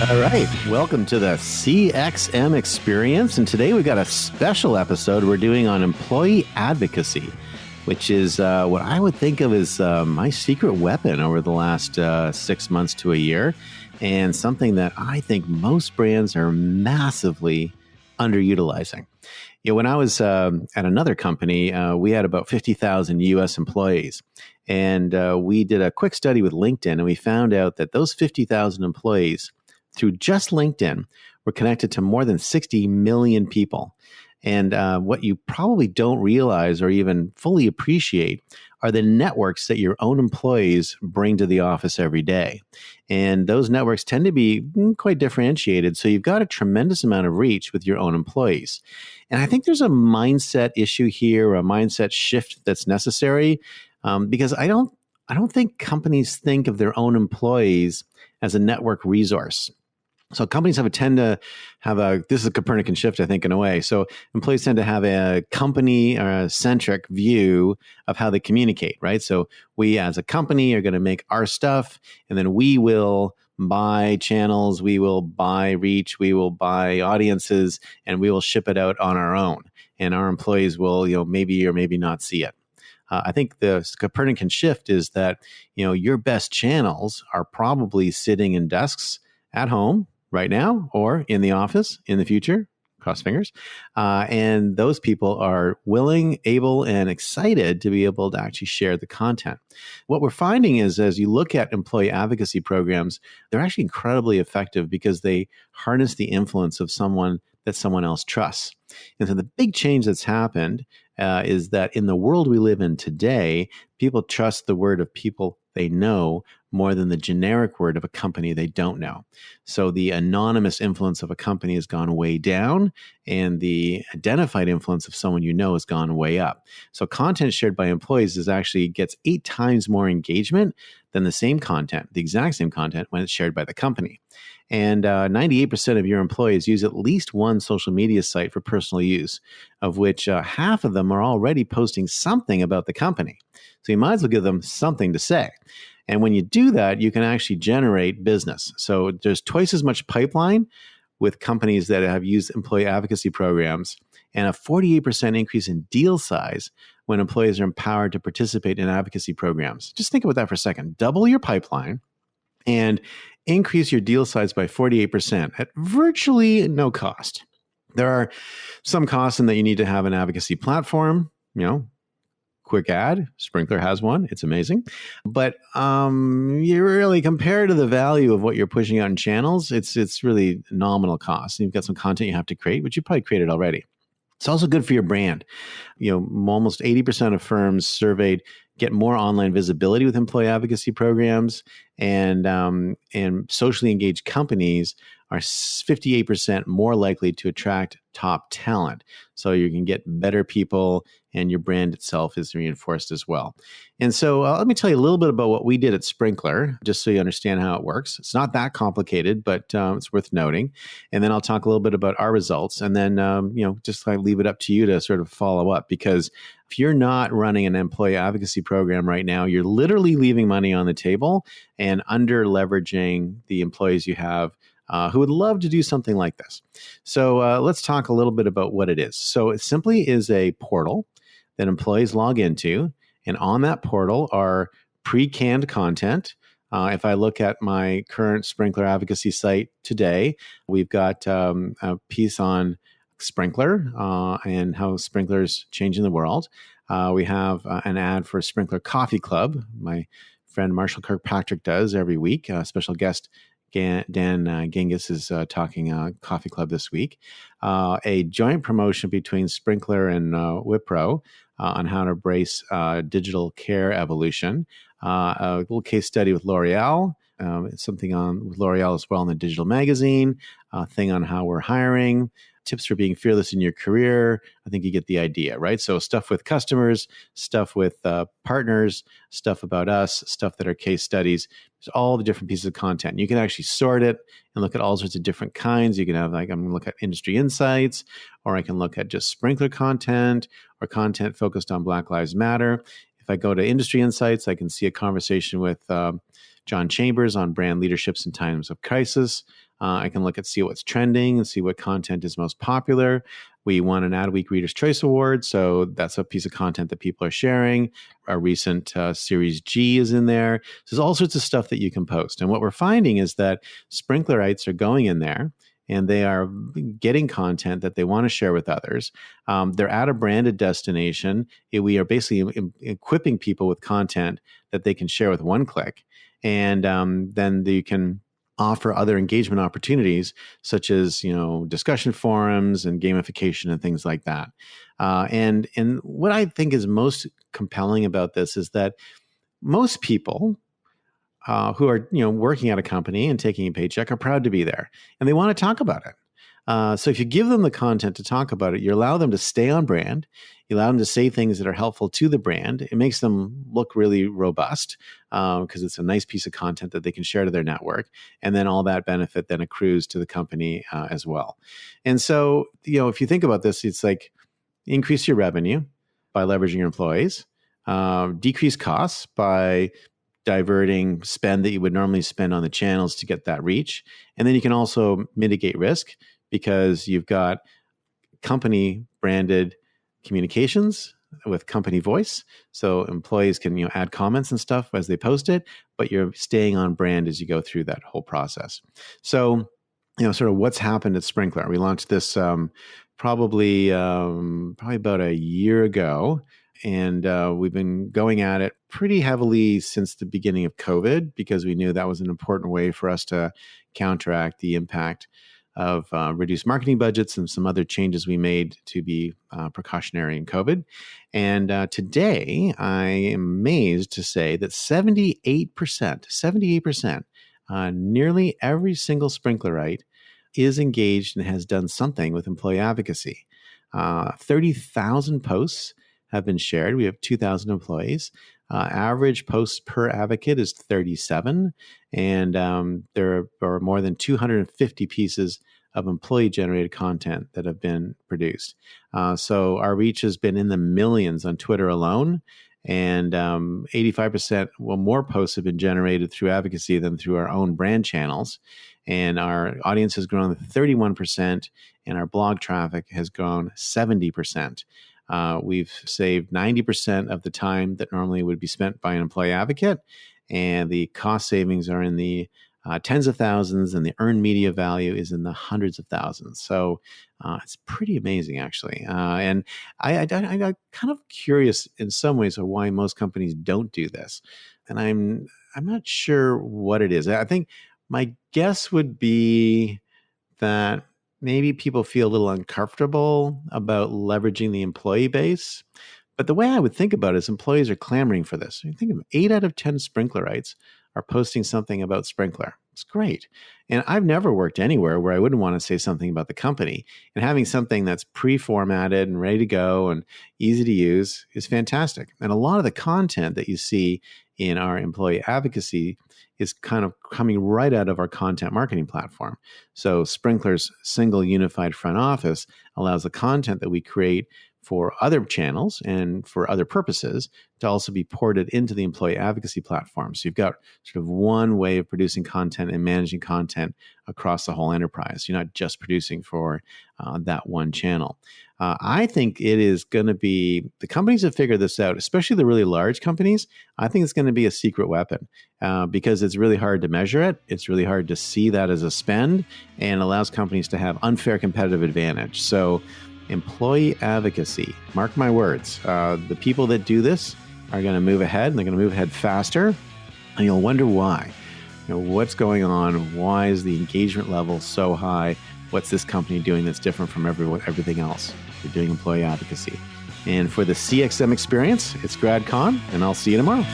All right, welcome to the CXM experience. And today we've got a special episode we're doing on employee advocacy, which is what I would think of as my secret weapon over the last 6 months to a year, and something that I think most brands are massively underutilizing. You know, when I was at another company, we had about 50,000 US employees. And we did a quick study with LinkedIn, and we found out that those 50,000 employees, through just LinkedIn, were connected to more than 60 million people. And what you probably don't realize or even fully appreciate are the networks that your own employees bring to the office every day. And those networks tend to be quite differentiated. So you've got a tremendous amount of reach with your own employees. And I think there's a mindset issue here, a mindset shift that's necessary, because I don't think companies think of their own employees as a network resource. So companies tend to have this is a Copernican shift, I think, in a way. So employees tend to have a company-centric view of how they communicate, right? So we as a company are going to make our stuff, and then we will buy channels, we will buy reach, we will buy audiences, and we will ship it out on our own. And our employees will, maybe or maybe not see it. I think the Copernican shift is that, your best channels are probably sitting in desks at home right now or in the office in the future, cross fingers. And those people are willing, able, and excited to be able to actually share the content. What we're finding is, as you look at employee advocacy programs, they're actually incredibly effective because they harness the influence of someone that someone else trusts. And so the big change that's happened is that in the world we live in today, people trust the word of people they know more than the generic word of a company they don't know. So the anonymous influence of a company has gone way down, and the identified influence of someone you know has gone way up. So content shared by employees gets 8 times more engagement than the same content, the exact same content, when it's shared by the company. And 98% of your employees use at least one social media site for personal use, of which half of them are already posting something about the company. So you might as well give them something to say. And when you do that, you can actually generate business. So there's twice as much pipeline with companies that have used employee advocacy programs, and a 48% increase in deal size when employees are empowered to participate in advocacy programs. Just think about that for a second. Double your pipeline and increase your deal size by 48% at virtually no cost. There are some costs in that you need to have an advocacy platform, quick ad. Sprinklr has one. It's amazing. But you really, compared to the value of what you're pushing out in channels, it's really nominal cost. You've got some content you have to create, which you probably created already. It's also good for your brand. Almost 80% of firms surveyed get more online visibility with employee advocacy programs, and socially engaged companies are 58% more likely to attract top talent. So you can get better people, and your brand itself is reinforced as well. And so let me tell you a little bit about what we did at Sprinklr, just so you understand how it works. It's not that complicated, but it's worth noting. And then I'll talk a little bit about our results, and then just leave it up to you to sort of follow up, because if you're not running an employee advocacy program right now, you're literally leaving money on the table and under leveraging the employees you have who would love to do something like this. So let's talk a little bit about what it is. So it simply is a portal that employees log into, and on that portal are pre-canned content. If I look at my current Sprinklr advocacy site today, we've got a piece on Sprinklr and how Sprinklr's changing the world. We have an ad for Sprinklr Coffee Club. My friend Marshall Kirkpatrick does every week. Special guest Dan Genghis is talking Coffee Club this week. A joint promotion between Sprinklr and Wipro on how to embrace digital care evolution. A little case study with L'Oreal. Something with L'Oreal as well in the digital magazine. A thing on how we're hiring. Tips for being fearless in your career. I think you get the idea, right? So stuff with customers, stuff with partners, stuff about us, stuff that are case studies. There's all the different pieces of content. You can actually sort it and look at all sorts of different kinds. You can have, I'm going to look at industry insights, or I can look at just Sprinklr content or content focused on Black Lives Matter. If I go to industry insights, I can see a conversation with John Chambers on brand leaderships in times of crisis. I can see what's trending and see what content is most popular. We won an Adweek Reader's Choice Award, so that's a piece of content that people are sharing. Our recent Series G is in there. So there's all sorts of stuff that you can post. And what we're finding is that Sprinklerites are going in there and they are getting content that they want to share with others. They're at a branded destination. We are basically equipping people with content that they can share with one click. And then you can offer other engagement opportunities, such as discussion forums and gamification and things like that. And what I think is most compelling about this is that most people who are working at a company and taking a paycheck are proud to be there, and they want to talk about it. So if you give them the content to talk about it, you allow them to stay on brand. You allow them to say things that are helpful to the brand. It makes them look really robust because it's a nice piece of content that they can share to their network. And then all that benefit then accrues to the company as well. And so, if you think about this, it's like increase your revenue by leveraging your employees, decrease costs by diverting spend that you would normally spend on the channels to get that reach. And then you can also mitigate risk because you've got company branded communications with company voice. So employees can add comments and stuff as they post it, but you're staying on brand as you go through that whole process. So, sort of what's happened at Sprinklr. We launched this probably about a year ago. And we've been going at it pretty heavily since the beginning of COVID because we knew that was an important way for us to counteract the impact of reduced marketing budgets and some other changes we made to be precautionary in COVID. And today, I am amazed to say that 78%, nearly every single Sprinklerite is engaged and has done something with employee advocacy. 30,000 posts have been shared. We have 2,000 employees. Average posts per advocate is 37. And there are more than 250 pieces of employee-generated content that have been produced. So our reach has been in the millions on Twitter alone. And 85% more posts have been generated through advocacy than through our own brand channels. And our audience has grown 31%, and our blog traffic has grown 70%. We've saved 90% of the time that normally would be spent by an employee advocate, and the cost savings are in the tens of thousands, and the earned media value is in the hundreds of thousands. So it's pretty amazing, actually. And I got kind of curious in some ways of why most companies don't do this, and I'm not sure what it is. I think my guess would be that maybe people feel a little uncomfortable about leveraging the employee base. But the way I would think about it is employees are clamoring for this. You think of 8 out of 10 Sprinklerites are posting something about Sprinklr. It's great. And I've never worked anywhere where I wouldn't want to say something about the company. And having something that's pre-formatted and ready to go and easy to use is fantastic. And a lot of the content that you see in our employee advocacy is kind of coming right out of our content marketing platform. So Sprinklr's single unified front office allows the content that we create for other channels and for other purposes to also be ported into the employee advocacy platform. So you've got sort of one way of producing content and managing content across the whole enterprise. You're not just producing for that one channel. I think it is going to be, the companies that figure this out, especially the really large companies, I think it's going to be a secret weapon because it's really hard to measure it. It's really hard to see that as a spend, and allows companies to have unfair competitive advantage. So employee advocacy, mark my words, the people that do this are going to move ahead, and they're going to move ahead faster, and you'll wonder why. What's going on? Why is the engagement level so high? What's this company doing that's different from everything else? They're doing employee advocacy. And for the CXM experience, it's GradCon, and I'll see you tomorrow.